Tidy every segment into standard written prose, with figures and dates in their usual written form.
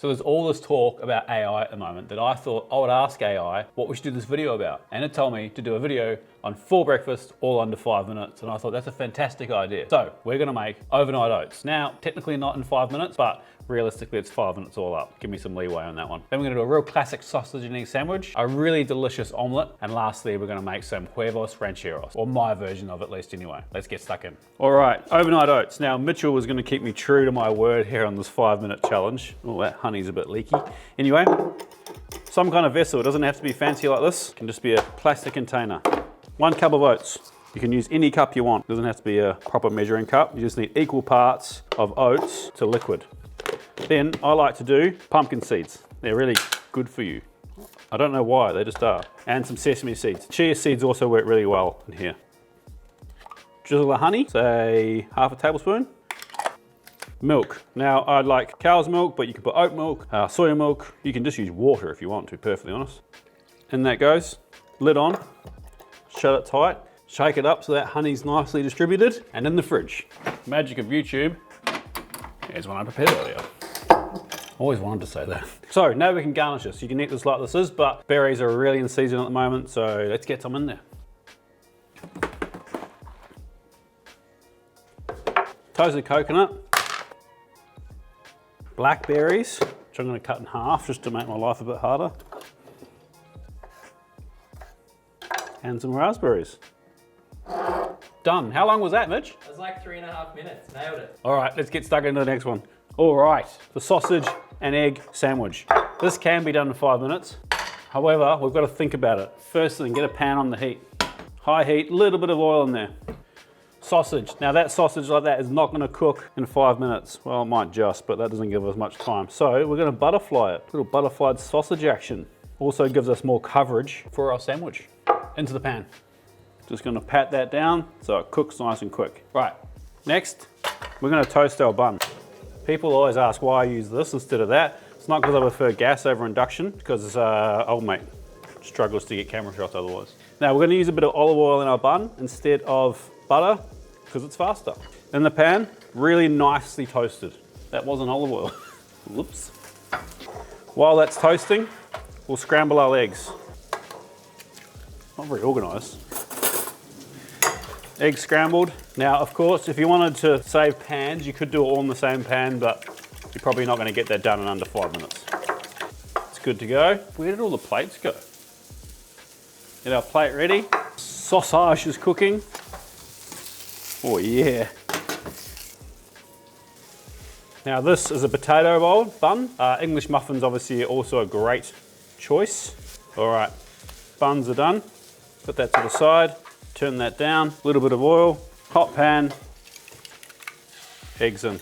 So there's all this talk about AI at the moment that I thought I would ask AI what we should do this video about. And it told me to do a video on 4 breakfasts, all under 5 minutes. And I thought that's a fantastic idea. So we're gonna make overnight oats. Now, technically not in 5 minutes, but realistically it's 5 minutes all up. Give me some leeway on that one. Then we're gonna do a real classic sausage and egg sandwich, a really delicious omelette, and lastly, we're gonna make some Huevos Rancheros, or my version of it at least anyway. Let's get stuck in. All right, overnight oats. Now, Mitchell was gonna keep me true to my word here on this 5-minute challenge. Oh, that honey's a bit leaky. Anyway, some kind of vessel. It doesn't have to be fancy like this. It can just be a plastic container. 1 cup of oats. You can use any cup you want. It doesn't have to be a proper measuring cup. You just need equal parts of oats to liquid. Then I like to do pumpkin seeds. They're really good for you. I don't know why, they just are. And some sesame seeds. Chia seeds also work really well in here. Drizzle of honey, say half a tablespoon. Milk. Now I'd like cow's milk, but you can put oat milk, soya milk. You can just use water if you want to, perfectly honest. In that goes, lid on, shut it tight, shake it up so that honey's nicely distributed, and in the fridge. Magic of YouTube. Here's one I prepared earlier. Always wanted to say that. So now we can garnish this. You can eat this like this is, but berries are really in season at the moment, so let's get some in there. Toasted coconut. Blackberries, which I'm going to cut in half just to make my life a bit harder. And some raspberries. Done. How long was that, Mitch? It was like 3.5 minutes. Nailed it. All right, let's get stuck into the next one. All right, the sausage and egg sandwich. This can be done in 5 minutes. However, we've got to think about it. First thing, get a pan on the heat. High heat, little bit of oil in there. Sausage. Now that sausage like that is not going to cook in 5 minutes. Well, it might just, but that doesn't give us much time. So we're going to butterfly it. Little butterflied sausage action. Also gives us more coverage for our sandwich. Into the pan. Just going to pat that down so it cooks nice and quick. Right, next, we're going to toast our bun. People always ask why I use this instead of that. It's not because I prefer gas over induction, because old mate struggles to get camera shots otherwise. Now we're going to use a bit of olive oil in our bun instead of butter, because it's faster. In the pan, really nicely toasted. That wasn't olive oil. Whoops. While that's toasting, we'll scramble our eggs. Not very organized. Eggs scrambled. Now, of course, if you wanted to save pans, you could do it all in the same pan, but you're probably not going to get that done in under 5 minutes. It's good to go. Where did all the plates go? Get our plate ready. Sausage is cooking. Oh yeah. Now this is a potato bowl bun. English muffins obviously also a great choice. All right, buns are done. Put that to the side, turn that down, a little bit of oil, hot pan, eggs in.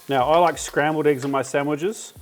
Now I like scrambled eggs in my sandwiches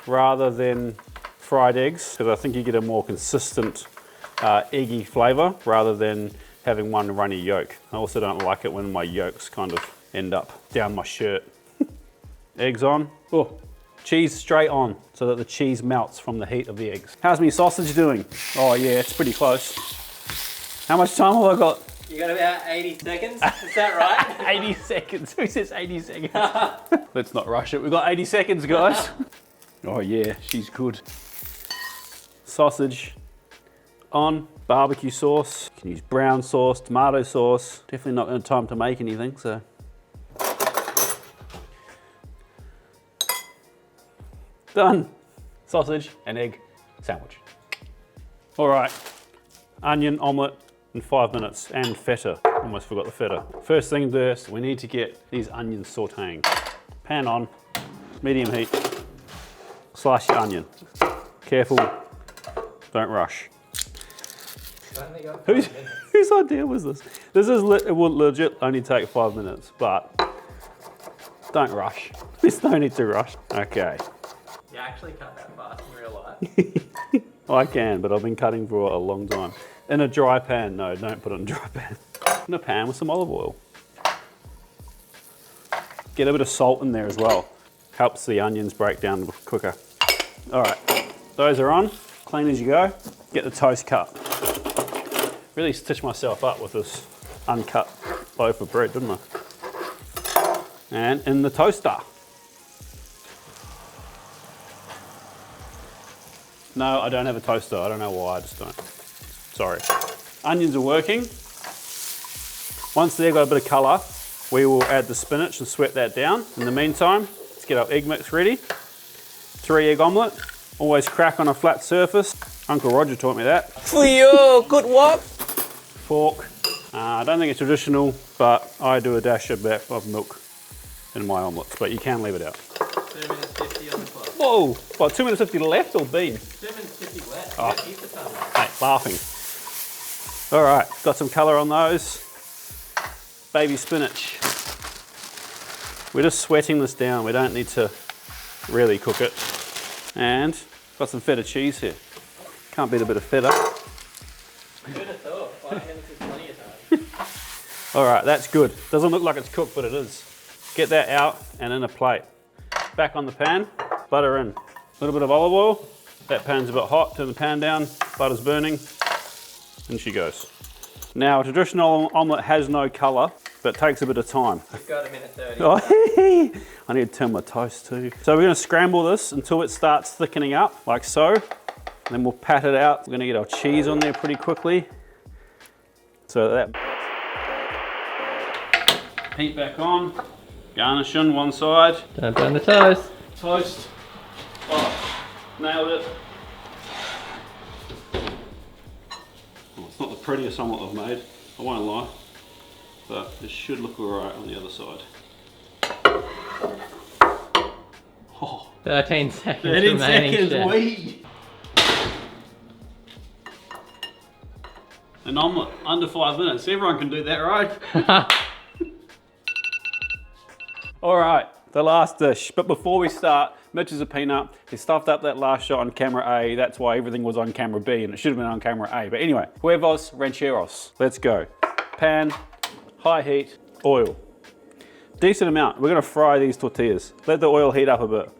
rather than fried eggs, because I think you get a more consistent eggy flavor rather than having one runny yolk. I also don't like it when my yolks kind of end up down my shirt. Eggs on. Oh, cheese straight on so that the cheese melts from the heat of the eggs. How's me sausage doing? Oh yeah, it's pretty close. How much time have I got? You got about 80 seconds, is that right? 80 seconds, who says 80 seconds? Let's not rush it, we've got 80 seconds guys. Oh yeah, she's good. Sausage on. Barbecue sauce, you can use brown sauce, tomato sauce. Definitely not going to have time to make anything, so. Done. Sausage and egg sandwich. All right, onion omelette in 5 minutes, and feta. Almost forgot the feta. First thing first, we need to get these onions sauteing. Pan on, medium heat. Slice your onion. Careful, don't rush. Whose idea was this? It will legit only take 5 minutes, but don't rush. There's no need to rush. Okay. You actually cut that fast in real life? I can, but I've been cutting for a long time. In a dry pan. No, don't put it in a dry pan. In a pan with some olive oil. Get a bit of salt in there as well. Helps the onions break down quicker. All right, those are on. Clean as you go. Get the toast cut. Really stitched myself up with this uncut loaf of bread, didn't I? And in the toaster. No, I don't have a toaster. I don't know why, I just don't. Sorry. Onions are working. Once they've got a bit of colour, we will add the spinach and sweat that down. In the meantime, let's get our egg mix ready. 3 egg omelette. Always crack on a flat surface. Uncle Roger taught me that. For you, good work. Fork. I don't think it's traditional, but I do a dash of milk in my omelettes, but you can leave it out. 2 minutes 50 on the clock. Whoa, what, 2 minutes 50 left or been? 2 minutes 50 left. Oh. Keep the time. Hey, laughing. All right, got some colour on those. Baby spinach. We're just sweating this down. We don't need to really cook it. And got some feta cheese here. Can't beat a bit of feta. Good at all. 5 minutes is plenty of time. All right, that's good. Doesn't look like it's cooked, but it is. Get that out and in a plate. Back on the pan, butter in. A little bit of olive oil. That pan's a bit hot, turn the pan down, butter's burning, and she goes. Now, a traditional omelette has no colour, but takes a bit of time. You've got 1 minute 30. Oh, I need to turn my toast too. So we're gonna scramble this until it starts thickening up, like so. And then we'll pat it out. We're gonna get our cheese on there pretty quickly. So that. Heat back on. Garnish on one side. Don't burn the toast. Toast. Oh, nailed it. Well, it's not the prettiest omelette I've made, I won't lie. But it should look alright on the other side. Oh, 13 seconds 13 remaining. seconds, chef. wee! An omelette under 5 minutes. Everyone can do that, right? All right, the last dish. But before we start, Mitch is a peanut. He stuffed up that last shot on camera A. That's why everything was on camera B, and it should have been on camera A. But anyway, Huevos Rancheros. Let's go. Pan, high heat, oil. Decent amount. We're gonna fry these tortillas. Let the oil heat up a bit.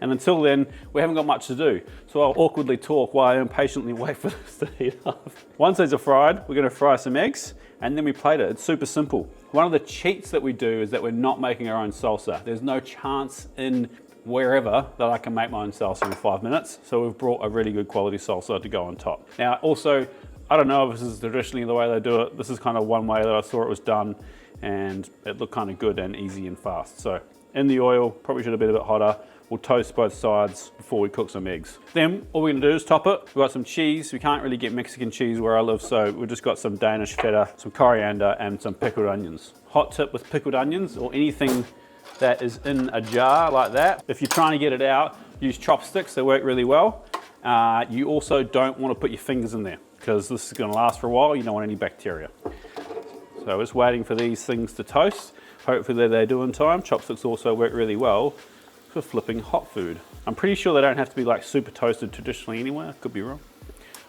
And until then, we haven't got much to do. So I'll awkwardly talk while I impatiently wait for this to heat up. Once these are fried, we're gonna fry some eggs, and then we plate it. It's super simple. One of the cheats that we do is that we're not making our own salsa. There's no chance in wherever that I can make my own salsa in 5 minutes. So we've brought a really good quality salsa to go on top. Now also, I don't know if this is traditionally the way they do it. This is kind of one way that I saw it was done, and it looked kind of good and easy and fast. So in the oil, probably should have been a bit hotter. We'll toast both sides before we cook some eggs. Then all we're gonna do is top it. We've got some cheese. We can't really get Mexican cheese where I live, so we've just got some Danish feta, some coriander, and some pickled onions. Hot tip with pickled onions or anything that is in a jar like that. If you're trying to get it out, use chopsticks. They work really well. You also don't want to put your fingers in there because this is gonna last for a while. You don't want any bacteria. So just waiting for these things to toast. Hopefully they do in time. Chopsticks also work really well for flipping hot food. I'm pretty sure they don't have to be like super toasted traditionally anyway. I could be wrong.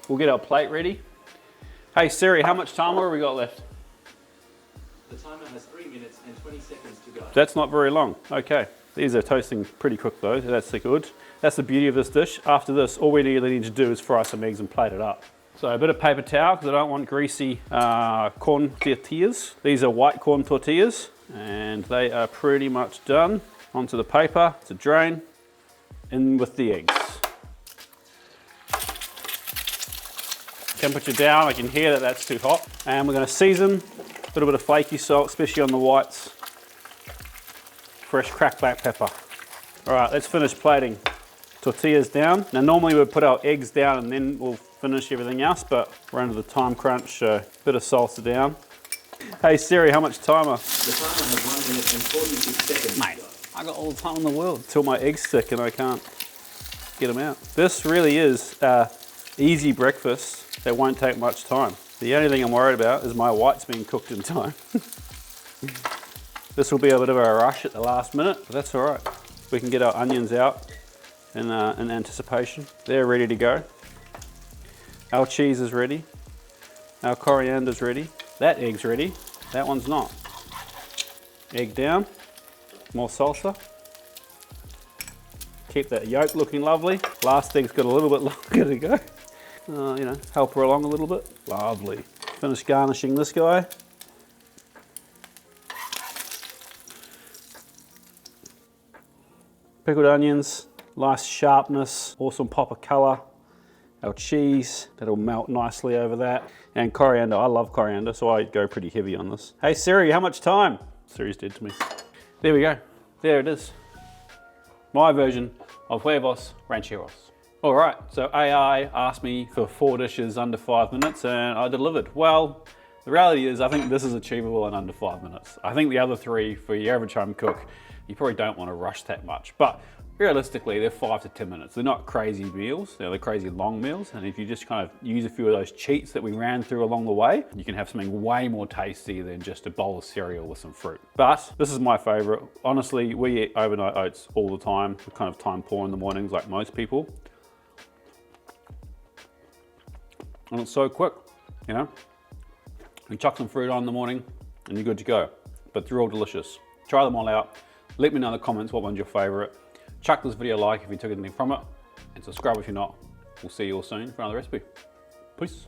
We'll get our plate ready. Hey Siri, how much time have we got left? The timer has 3 minutes and 20 seconds to go. That's not very long. Okay. These are toasting pretty quick though. That's good. That's the beauty of this dish. After this, all we really need to do is fry some eggs and plate it up. So a bit of paper towel because I don't want greasy corn tortillas. These are white corn tortillas and they are pretty much done. Onto the paper to drain, in with the eggs. Temperature down, I can hear that that's too hot. And we're gonna season, a little bit of flaky salt, especially on the whites. Fresh cracked black pepper. All right, let's finish plating. Tortillas down. Now normally we'd put our eggs down and then we'll finish everything else, but we're under the time crunch, so bit of salsa down. Hey Siri, how much timer? The timer has 1 minute and 46 seconds. Mate, I got all the time in the world till my eggs stick and I can't get them out. This really is easy breakfast that won't take much time. The only thing I'm worried about is my whites being cooked in time. This will be a bit of a rush at the last minute, but that's all right. We can get our onions out in anticipation. They're ready to go. Our cheese is ready. Our coriander's ready. That egg's ready. That one's not. Egg down. More salsa. Keep that yolk looking lovely. Last egg's got a little bit longer to go. You know, help her along a little bit. Lovely. Finish garnishing this guy. Pickled onions, nice sharpness, awesome pop of colour. our cheese, that'll melt nicely over that. And coriander, I love coriander, so I go pretty heavy on this. Hey Siri, how much time? Siri's dead to me. There we go, there it is. My version of Huevos Rancheros. All right, so AI asked me for 4 dishes under 5 minutes and I delivered. Well, the reality is I think this is achievable in under 5 minutes. I think the other 3 for your average home cook, you probably don't want to rush that much, but realistically, they're 5 to 10 minutes. They're not crazy meals, they're crazy long meals. And if you just kind of use a few of those cheats that we ran through along the way, you can have something way more tasty than just a bowl of cereal with some fruit. But this is my favorite. Honestly, we eat overnight oats all the time. We kind of time poor in the mornings like most people. And it's so quick, you know? You chuck some fruit on in the morning and you're good to go. But they're all delicious. Try them all out. Let me know in the comments what one's your favorite. Chuck this video a like if you took anything from it, and subscribe if you're not. We'll see you all soon for another recipe. Peace.